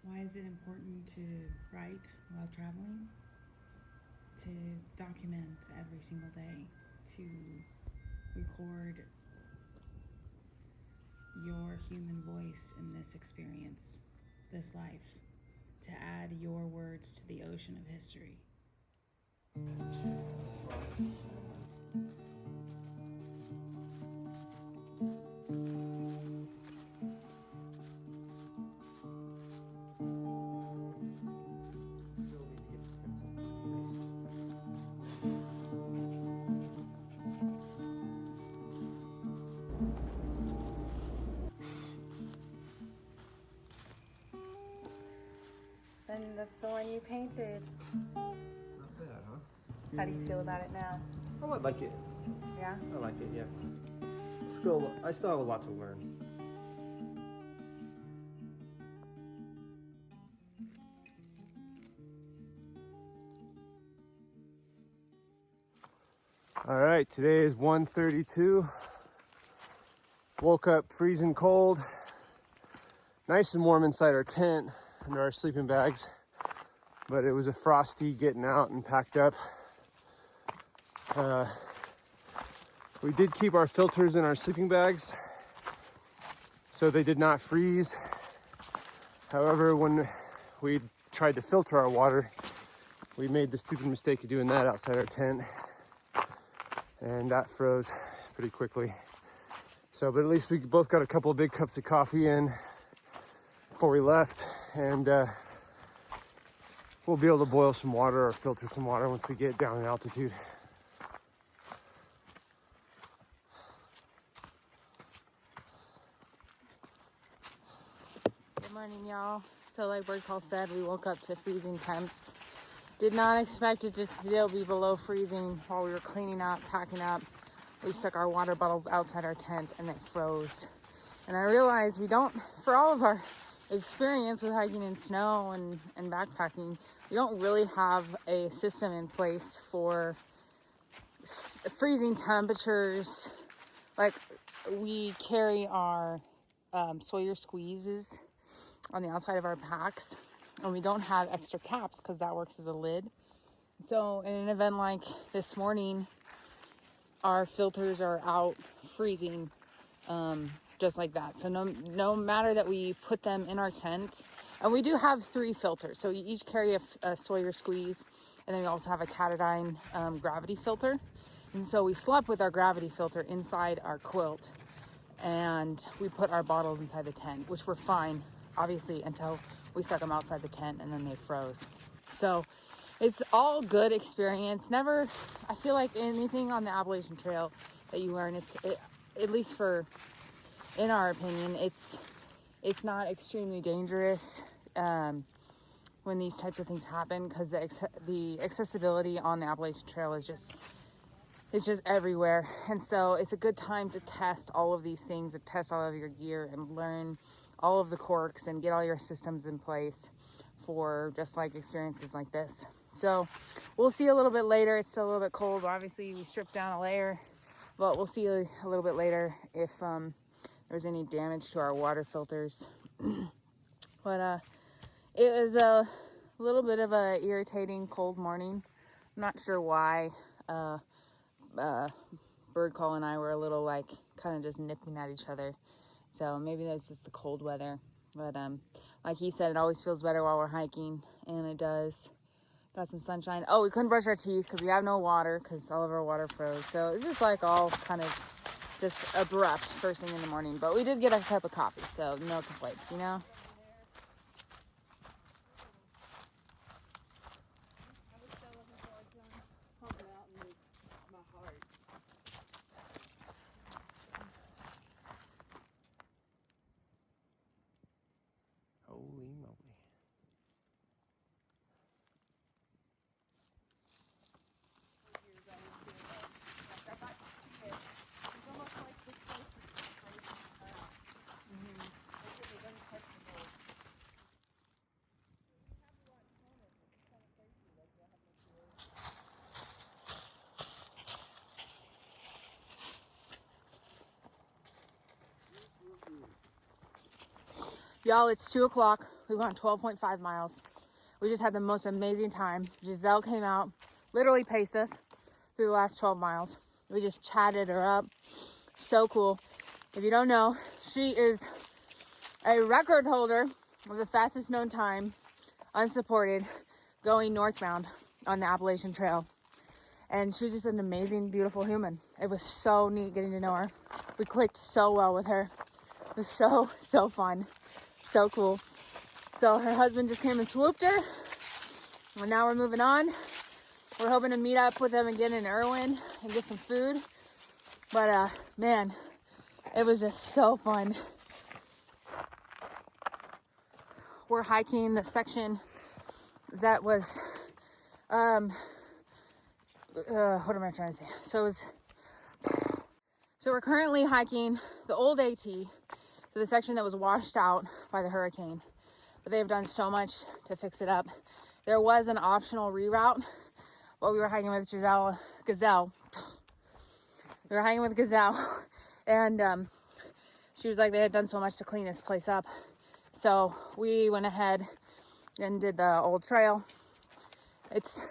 Why is it important to write while traveling? To document every single day, to record your human voice in this experience, this life, to add your words to the ocean of history. And that's the one you painted. Not bad, huh? How do you feel about it now? Oh, I like it. Yeah? I like it, yeah. I still have a lot to learn. All right, today is 1:32. Woke up freezing cold. Nice and warm inside our tent under our sleeping bags, but it was a frosty getting out and packed up. We did keep our filters in our sleeping bags, so they did not freeze. However, when we tried to filter our water, we made the stupid mistake of doing that outside our tent, and that froze pretty quickly. So, but at least we both got a couple of big cups of coffee in before we left, and we'll be able to boil some water or filter some water once we get down in altitude. Good morning, y'all. So like Birdcall said, we woke up to freezing temps. Did not expect it to still be below freezing while we were cleaning up, packing up. We stuck our water bottles outside our tent and it froze. And I realized we don't, for all of our experience with hiking in snow and backpacking, we don't really have a system in place for freezing temperatures. Like, we carry our Sawyer squeezes on the outside of our packs, and we don't have extra caps because that works as a lid. So in an event like this morning, our filters are out freezing just like that. So no matter that we put them in our tent, and we do have 3 filters, so we each carry a Sawyer squeeze, and then we also have a Catadine gravity filter. And so we slept with our gravity filter inside our quilt, and we put our bottles inside the tent, which were fine, obviously, until we stuck them outside the tent, and then they froze. So it's all good experience. Never, I feel like anything on the Appalachian Trail that you learn, at least in our opinion, it's not extremely dangerous when these types of things happen, because the accessibility on the Appalachian Trail is just everywhere. And so it's a good time to test all of these things, and test all of your gear and learn all of the quirks and get all your systems in place for just like experiences like this. So we'll see a little bit later. It's still a little bit cold. Obviously we stripped down a layer, but we'll see a little bit later if there's any damage to our water filters. But it was a little bit of a irritating cold morning. I'm not sure why. Birdcall and I were a little like kind of just nipping at each other. So maybe that's just the cold weather. But like he said, it always feels better while we're hiking, and it does. Got some sunshine. Oh, we couldn't brush our teeth because we have no water because all of our water froze. So it's just like all kind of just abrupt first thing in the morning. But we did get a cup of coffee, so no complaints, you know? Holy moly. Y'all, it's 2 o'clock. We went 12.5 miles. We just had the most amazing time. Gazelle came out, literally paced us through the last 12 miles. We just chatted her up. So cool. If you don't know, she is a record holder of the fastest known time, unsupported, going northbound on the Appalachian Trail. And she's just an amazing, beautiful human. It was so neat getting to know her. We clicked so well with her. It was so fun. So cool. So her husband just came and swooped her. And now we're moving on. We're hoping to meet up with them again in Irwin and get some food. But man, it was just so fun. We're hiking the section that was, what am I trying to say? So we're currently hiking the old AT, so the section that was washed out by the hurricane. But they've done so much to fix it up. There was an optional reroute, but we were hiking with Gazelle. We were hiking with Gazelle, and she was like, they had done so much to clean this place up. So we went ahead and did the old trail. It's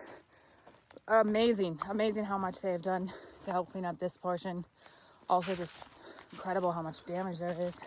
amazing how much they have done to help clean up this portion. Also just incredible how much damage there is.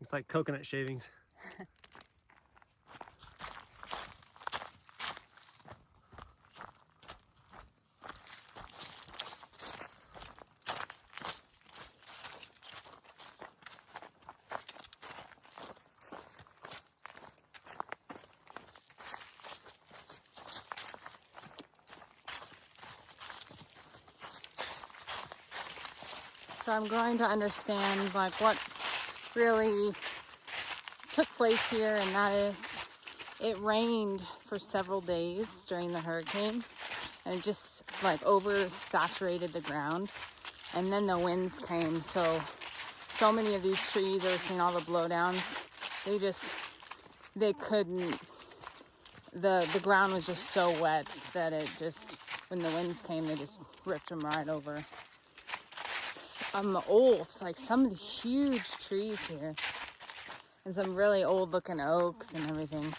It's like coconut shavings. So I'm going to understand like what really took place here, and that is it rained for several days during the hurricane, and it just like oversaturated the ground, and then the winds came. So many of these trees, I was seeing all the blowdowns, they couldn't, the ground was just so wet that it just, when the winds came, they just ripped them right over. Like some of the huge trees here, and some really old looking oaks and everything.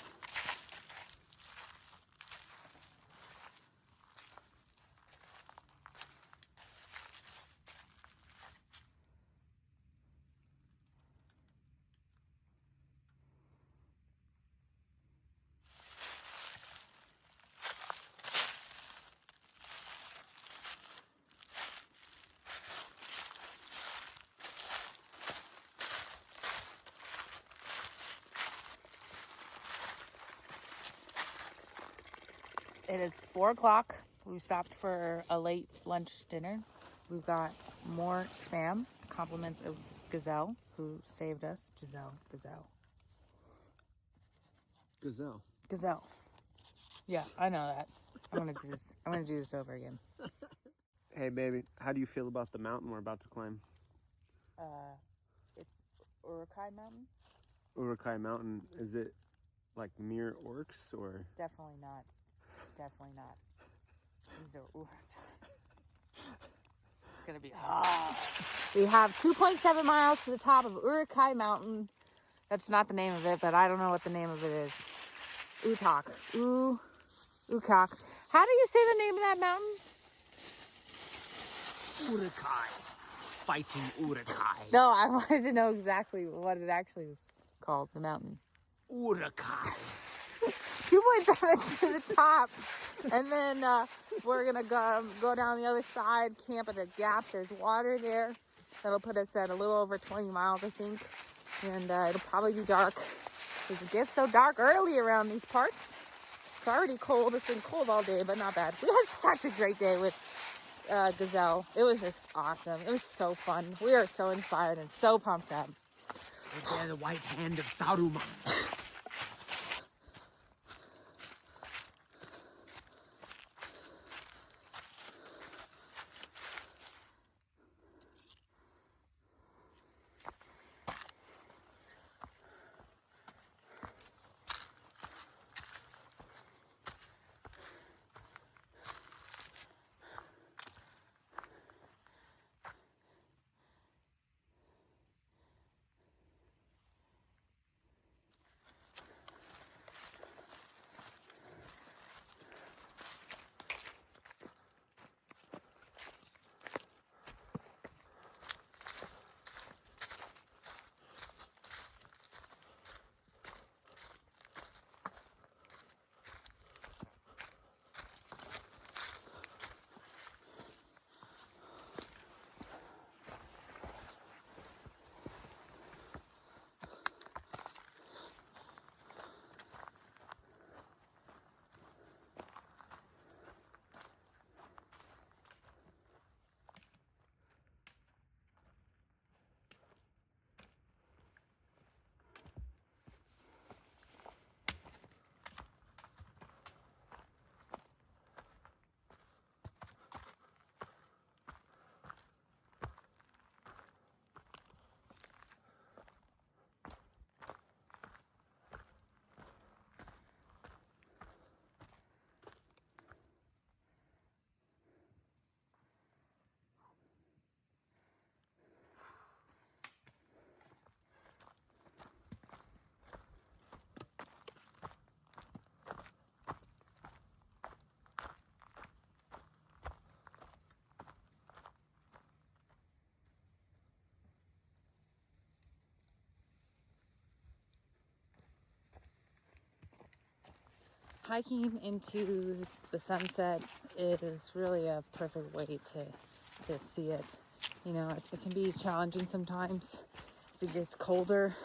It is 4 o'clock. We stopped for a late lunch dinner. We've got more spam, compliments of Gazelle, who saved us. Gazelle. Yeah, I know that. I'm gonna do this over again. Hey baby, how do you feel about the mountain we're about to climb? It's Urukai Mountain? Urukai Mountain, is it like near Orcs or? Definitely not. These are It's gonna be hard. We have 2.7 miles to the top of Urukai Mountain. That's not the name of it, but I don't know what the name of it is. Ukak. How do you say the name of that mountain? Urukai. Fighting Urukai. No, I wanted to know exactly what it actually was called, the mountain. Urukai. 2.7 to the top. And then we're going to go down the other side, camp at a gap. There's water there. That'll put us at a little over 20 miles, I think. And it'll probably be dark, because it gets so dark early around these parts. It's already cold. It's been cold all day, but not bad. We had such a great day with Gazelle. It was just awesome. It was so fun. We are so inspired and so pumped up. They're the white hand of Saruman. hiking into the sunset is really a perfect way to see it. You know, it can be challenging sometimes as it gets colder,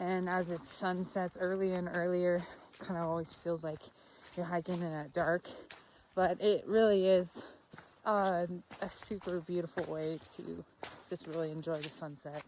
and as it sunsets earlier and earlier, it kind of always feels like you're hiking in the dark. But it really is a super beautiful way to just really enjoy the sunset.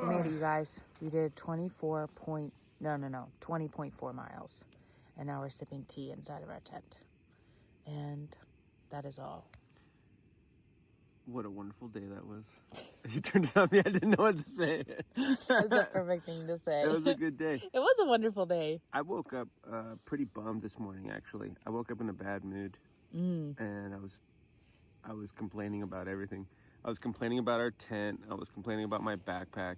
We made it, you guys. We did 20.4 miles. And now we're sipping tea inside of our tent. And that is all. What a wonderful day that was. You turned it on me. I didn't know what to say. That was the perfect thing to say. It was a good day. It was a wonderful day. I woke up pretty bummed this morning, actually. I woke up in a bad mood. And I was complaining about everything. I was complaining about our tent. I was complaining about my backpack.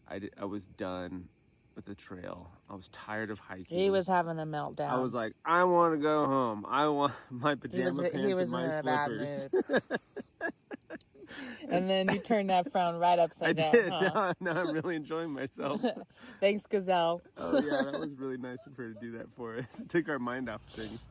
I was done with the trail. I was tired of hiking. He was having a meltdown. I was like, I want to go home. I want my pajama pants he was and my in slippers. a bad mood. And then you turned that frown right upside down. did. Huh? Now I'm really enjoying myself. Thanks, Gazelle. Oh yeah, that was really nice of her to do that for us. It took our mind off of things.